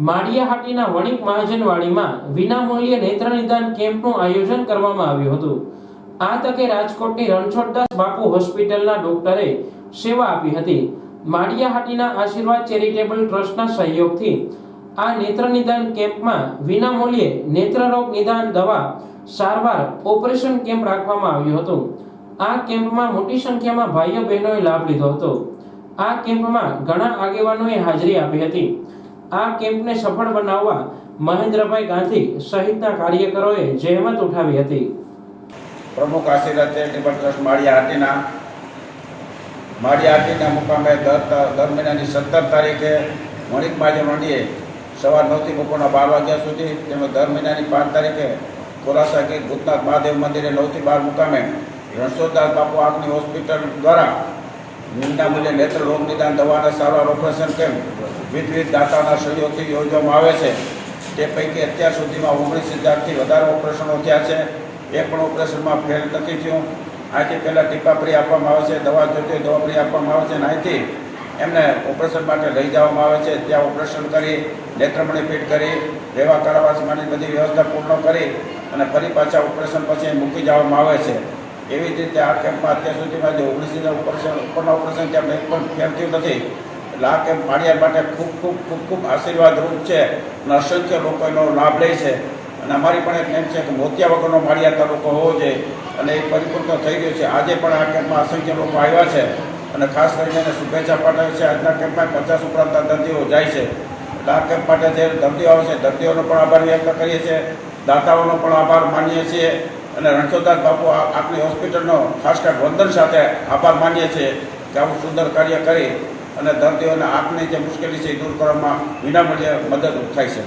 માળિયાહાટીના વણિક મહાજનવાડીમાં વિનામૂલ્યે નેત્ર નિદાન કેમ્પનું આયોજન કરવામાં આવ્યું હતું। આ તકે રાજકોટની રણછોડદાસ બાપુ હોસ્પિટલના ડોક્ટરે સેવા આપી હતી। માળિયાહાટીના આશીર્વાદ ચેરિટેબલ ટ્રસ્ટના સહયોગથી આ નેત્ર નિદાન કેમ્પમાં વિનામૂલ્યે નેત્રરોગ નિદાન દવા સારવાર ઓપરેશન કેમ્પ રાખવામાં આવ્યો હતો। આ કેમ્પમાં મોટી સંખ્યામાં ભાઈઓ બહેનોએ લાભ લીધો હતો। આ કેમ્પમાં ઘણા આગેવાનોએ હાજરી આપી હતી। આ કેમ્પને સફળ બનાવવા મહેન્દ્રભાઈ ગાંધી સહિતના કાર્યકરોએ જહેમત ઉઠાવી હતી। પ્રમુખ આશીર્વાદ ચેરિટેબલ ટ્રસ્ટ માળિયાહાટીના મુકામે દર મહિનાની 17 તારીખે વણિક મહાજનવાડીએ સવાર 9 થી બપોરના 12 વાગ્યા સુધી તેમજ દર મહિનાની 5 તારીખે કોરાસા કે ભૂતનાથ મહાદેવ મંદિરે 9 થી 12 મુકામે રણછોડદાસ બાપુ આંખની હોસ્પિટલ દ્વારા વિનામૂલ્યે નેત્ર રોગ નિદાન દવાના સારવાર ઓપરેશન કેમ્પ વિવિધ દાતાના સહયોગથી યોજવામાં આવે છે। તે પૈકી અત્યાર સુધીમાં 19,000થી વધારે ઓપરેશનો થયા છે। એક પણ ઓપરેશનમાં ફેલ નથી થયું। આથી પહેલાં ટીપા ફ્રી આપવામાં આવે છે, દવા જોતી હોય દવા ફ્રી આપવામાં આવે છે અને અહીંથી એમને ઓપરેશન માટે લઈ જવામાં આવે છે। ત્યાં ઓપરેશન કરી નેત્રમણી ફિટ કરી રહેવા કરાવવા માટેની બધી વ્યવસ્થા પૂર્ણ કરી અને ફરી પાછા ઓપરેશન પછી મૂકી જવામાં આવે છે। એવી જ રીતે આ કેમ્પમાં અત્યાર સુધીમાં જે 19,000 ઉપરના ઓપરેશન ત્યાં એક પણ ફેલ થયું નથી। એટલે આ કેમ્પ માળિયા માટે ખૂબ આશીર્વાદરૂપ છે અને અસંખ્ય લોકો એનો લાભ લે છે। અને અમારી પણ એક નેમ છે કે મોતિયા વગરનો માળિયા તાલુકો હોવો જોઈએ અને એ પરિપૂર્ણ થઈ ગયું છે। આજે પણ આ કેમ્પમાં અસંખ્ય લોકો આવ્યા છે અને ખાસ કરીને એને શુભેચ્છા પાઠવે છે। આજના કેમ્પમાં 50 ઉપરાંત દર્દીઓ જાય છે। એટલે આ કેમ્પ માટે જે દર્દીઓ આવે છે દર્દીઓનો પણ આભાર વ્યક્ત કરીએ છીએ, દાતાઓનો પણ આભાર માનીએ છીએ અને રણછોડદાસ બાપુ આપણી હોસ્પિટલનો ખાસ કરીને વંદન સાથે આભાર માનીએ છીએ કે આવું સુંદર કાર્ય કરી અને દર્દીઓને આંખની જે મુશ્કેલી છે એ દૂર કરવામાં વિનામૂલ્યે મદદરૂપ થાય છે।